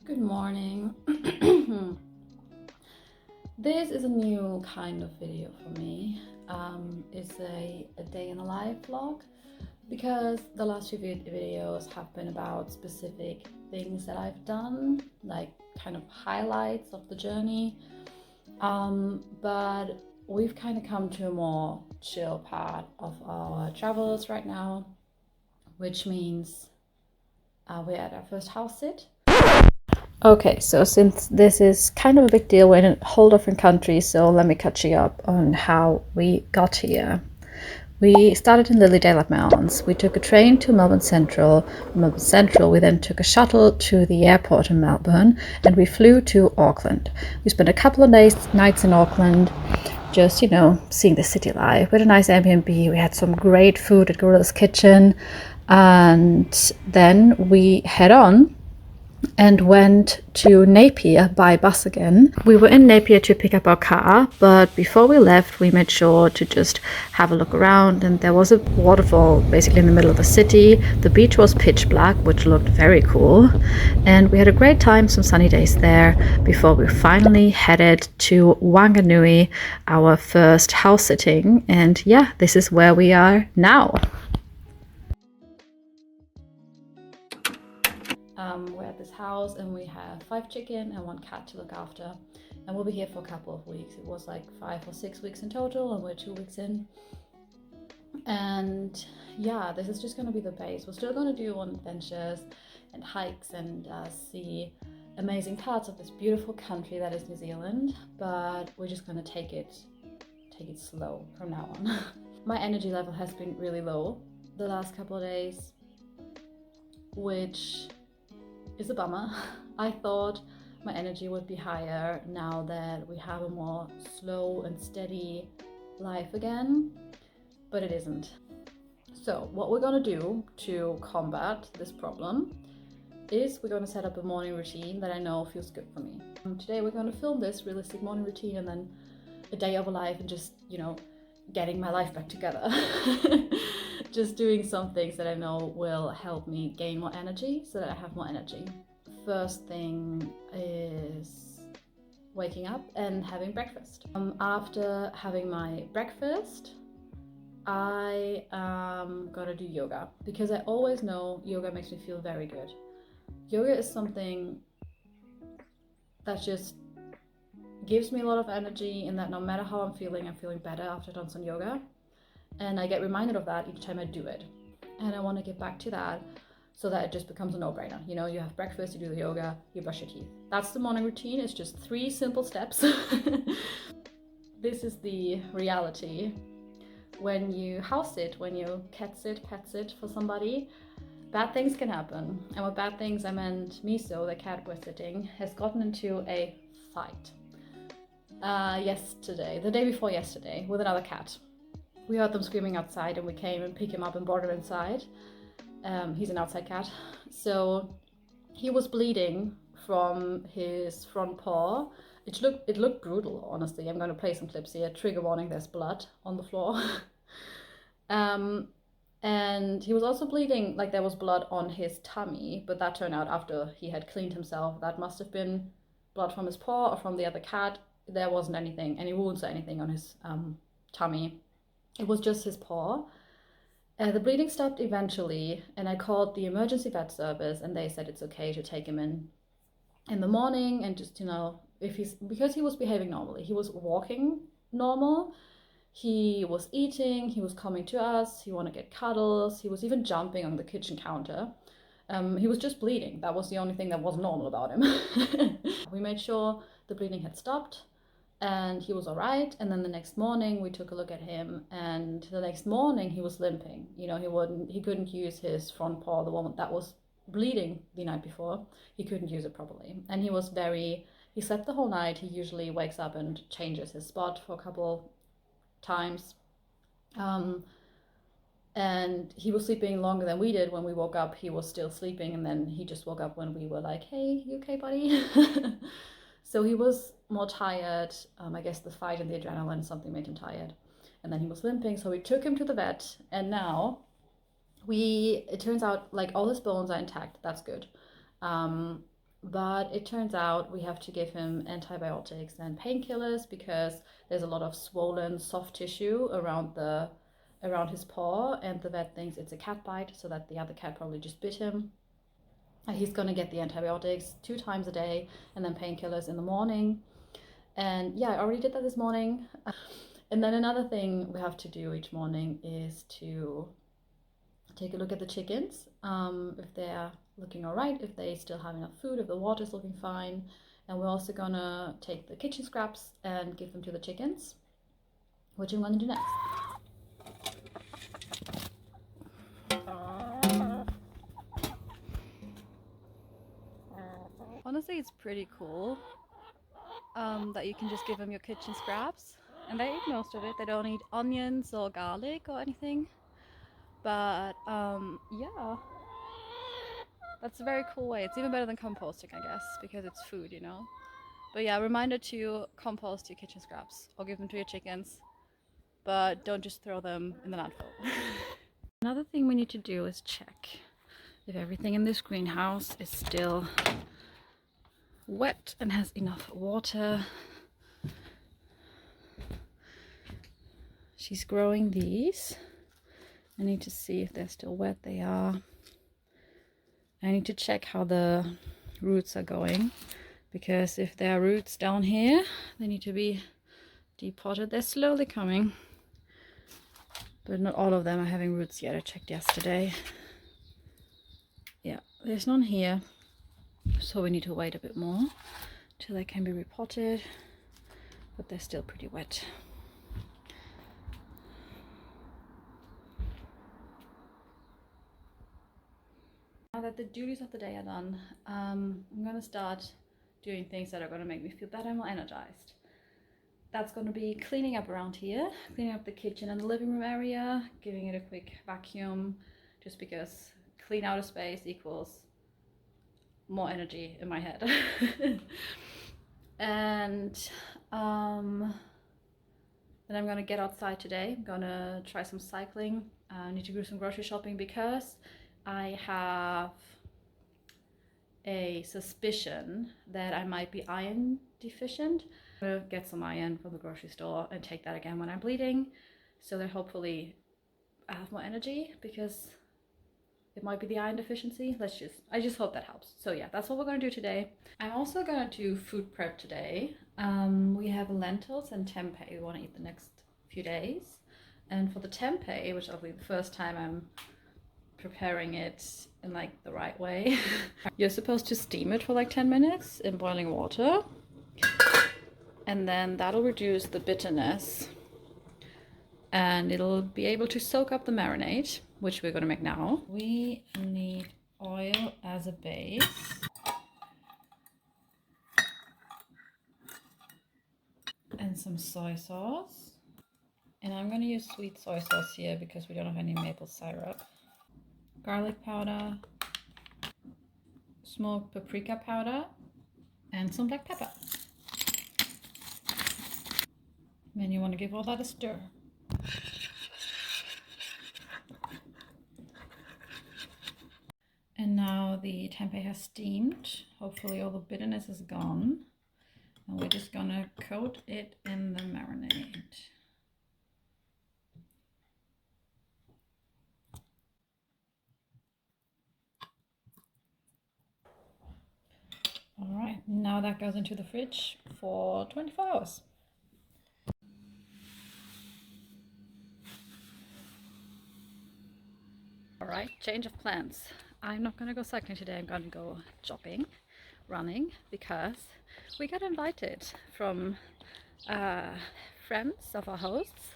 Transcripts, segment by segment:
Good morning. This is a new kind of video for me. It's a day in the life vlog because the last few videos have been about specific things that I've done, like kind of highlights of the journey. But we've kind of come to a more chill part of our travels right now, which means we're at our first house sit. Okay, so since this is kind of a big deal, we're in a whole different country, so let me catch you up on how we got here. We started in Lilydale at Mounds. We took a train to Melbourne Central. From Melbourne Central, we then took a shuttle to the airport in Melbourne, and we flew to Auckland. We spent a couple of nights in Auckland, just, seeing the city life. We had a nice Airbnb. We had some great food at Gorilla's Kitchen, and then we head on and went to Napier by bus again. We were in Napier to pick up our car, but before we left, we made sure to just have a look around, and there was a waterfall basically in the middle of the city. The beach was pitch black, which looked very cool, and we had a great time, some sunny days there, before we finally headed to Wanganui, our first house sitting, and yeah, this is where we are now. We're at this house and we have 5 chicken and 1 cat to look after, and we'll be here for a couple of weeks. It was like 5 or 6 weeks in total, and we're 2 weeks in. And yeah, this is just going to be the base. We're still going to do adventures and hikes and see amazing parts of this beautiful country that is New Zealand, but we're just going to take it slow from now on. My energy level has been really low the last couple of days, which is a bummer. I thought my energy would be higher now that we have a more slow and steady life again, but it isn't. So what we're gonna do to combat this problem is we're gonna set up a morning routine that I know feels good for me. Today we're gonna film this realistic morning routine and then a day of a life and just, getting my life back together. Just doing some things that I know will help me gain more energy so that I have more energy. First thing is waking up and having breakfast. After having my breakfast, I am gonna do yoga because I always know yoga makes me feel very good. Yoga is something that just gives me a lot of energy, in that no matter how I'm feeling better after I've done some yoga, and I get reminded of that each time I do it, and I want to get back to that so that it just becomes a no-brainer. You have breakfast, you do the yoga, you brush your teeth. That's the morning routine. It's just 3 simple steps. This is the reality. When you house sit, when you cat sit, pet sit for somebody, bad things can happen. And with bad things, I meant Miso, the cat we're sitting, has gotten into a fight yesterday, the day before yesterday, with another cat. We heard them screaming outside and we came and picked him up and brought him inside. He's an outside cat. So he was bleeding from his front paw. It looked brutal, honestly. I'm going to play some clips here. Trigger warning, there's blood on the floor. And he was also bleeding, like there was blood on his tummy, but that turned out after he had cleaned himself. That must have been blood from his paw or from the other cat. There wasn't any wounds or anything on his tummy. It was just his paw. The bleeding stopped eventually, and I called the emergency vet service, and they said it's okay to take him in the morning and just, because he was behaving normally. He was walking normal. He was eating, he was coming to us, he wanted to get cuddles, he was even jumping on the kitchen counter. He was just bleeding. That was the only thing that was normal about him. We made sure the bleeding had stopped and he was all right. And then the next morning we took a look at him, and the next morning he was limping. He couldn't use his front paw, the one that was bleeding the night before. He couldn't use it properly. And he slept the whole night. He usually wakes up and changes his spot for a couple times. And he was sleeping longer than we did. When we woke up, he was still sleeping, and then he just woke up when we were like, hey, you okay, buddy? So he was more tired. I guess the fight and the adrenaline, something made him tired. And then he was limping, so we took him to the vet, and now it turns out like all his bones are intact. That's good. But it turns out we have to give him antibiotics and painkillers because there's a lot of swollen soft tissue around his paw, and the vet thinks it's a cat bite, so that the other cat probably just bit him. And he's gonna get the antibiotics 2 times a day and then painkillers in the morning. And yeah, I already did that this morning. And then another thing we have to do each morning is to take a look at the chickens, if they're looking all right, if they still have enough food, if the water's looking fine. And we're also gonna take the kitchen scraps and give them to the chickens, which I'm gonna do next. Honestly, it's pretty cool that you can just give them your kitchen scraps and they eat most of it. They don't eat onions or garlic or anything. But yeah, that's a very cool way. It's even better than composting, I guess, because it's food, you know. But yeah, reminder to compost your kitchen scraps or give them to your chickens, but don't just throw them in the landfill. Another thing we need to do is check if everything in this greenhouse is still wet and has enough water. She's growing these. I need to see if they're still wet. They are. I need to check how the roots are going, because if there are roots down here, they need to be depotted. They're slowly coming, but not all of them are having roots yet. I checked yesterday. Yeah, there's none here, so we need to wait a bit more till they can be repotted, but they're still pretty wet. Now that the duties of the day are done, I'm gonna start doing things that are gonna make me feel better and more energized. That's gonna be cleaning up around here, cleaning up the kitchen and the living room area, giving it a quick vacuum, just because clean out a space equals more energy in my head. And then I'm gonna get outside today. I'm gonna try some cycling. I need to do some grocery shopping because I have a suspicion that I might be iron deficient. I'm gonna get some iron from the grocery store and take that again when I'm bleeding, so that hopefully I have more energy, because it might be the iron deficiency. I just hope that helps. So yeah, that's what we're gonna do today. I'm also gonna do food prep today. We have lentils and tempeh we want to eat the next few days. And for the tempeh, which will be the first time I'm preparing it in like the right way, you're supposed to steam it for like 10 minutes in boiling water, and then that'll reduce the bitterness and it'll be able to soak up the marinade, which we're going to make now. We need oil as a base. And some soy sauce. And I'm going to use sweet soy sauce here because we don't have any maple syrup. Garlic powder, smoked paprika powder, and some black pepper. Then you want to give all that a stir. And now the tempeh has steamed. Hopefully all the bitterness is gone. And we're just gonna coat it in the marinade. All right, now that goes into the fridge for 24 hours. All right, change of plans. I'm not gonna go cycling today. I'm gonna go jogging, running, because we got invited from friends of our hosts.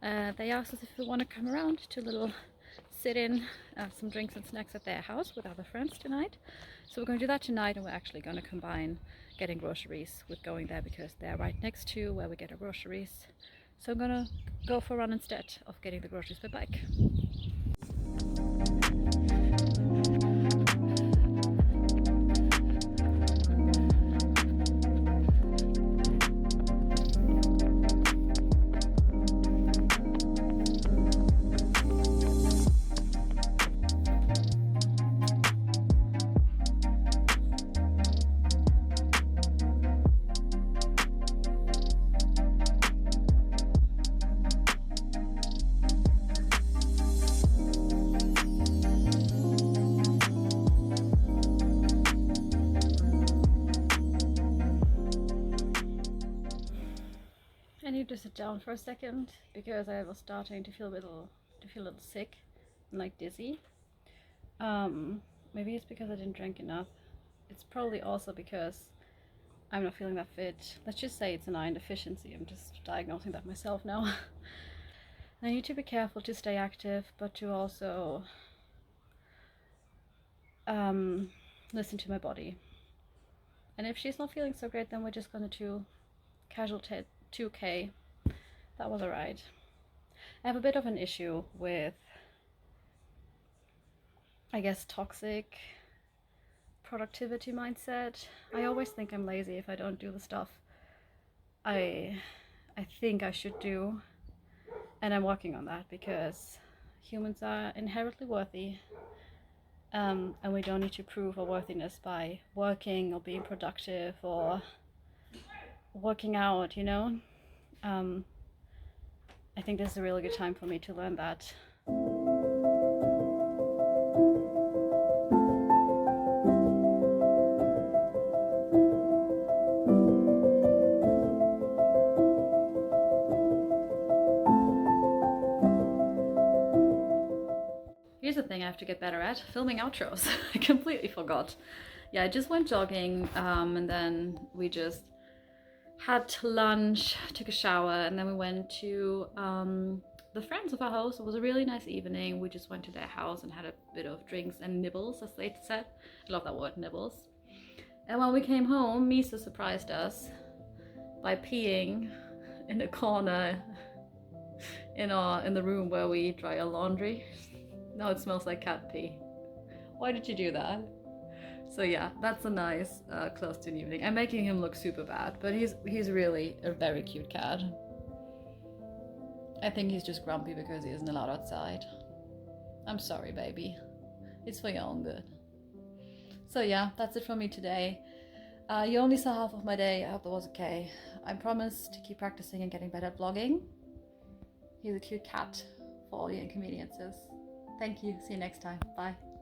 They asked us if we want to come around to a little sit-in, some drinks and snacks at their house with other friends tonight. So we're going to do that tonight, and we're actually going to combine getting groceries with going there because they're right next to where we get our groceries. So I'm going to go for a run instead of getting the groceries by bike. sit down for a second because I was starting to feel a little sick and like dizzy. Maybe it's because I didn't drink enough. It's probably also because I'm not feeling that fit. Let's just say it's an iron deficiency. I'm just diagnosing that myself now. I need to be careful to stay active, but to also listen to my body. And if she's not feeling so great, then we're just gonna do casual 2K. That was alright. I have a bit of an issue with, I guess, toxic productivity mindset. I always think I'm lazy if I don't do the stuff I think I should do, and I'm working on that because humans are inherently worthy, and we don't need to prove our worthiness by working or being productive or working out, you know. I think this is a really good time for me to learn that. Here's the thing I have to get better at, filming outros. I completely forgot. Yeah, I just went jogging, and then we just had lunch, took a shower, and then we went to the friends of our house. It was a really nice evening. We just went to their house and had a bit of drinks and nibbles, as they said. I love that word, nibbles. And when we came home, Misa surprised us by peeing in a corner in the room where we dry our laundry. Now it smells like cat pee. Why did you do that? So yeah, that's a nice close to an evening. I'm making him look super bad, but he's really a very cute cat. I think he's just grumpy because he isn't allowed outside. I'm sorry, baby. It's for your own good. So yeah, that's it for me today. You only saw half of my day. I hope that was okay. I promise to keep practicing and getting better at vlogging. He's a cute cat for all the inconveniences. Thank you. See you next time. Bye.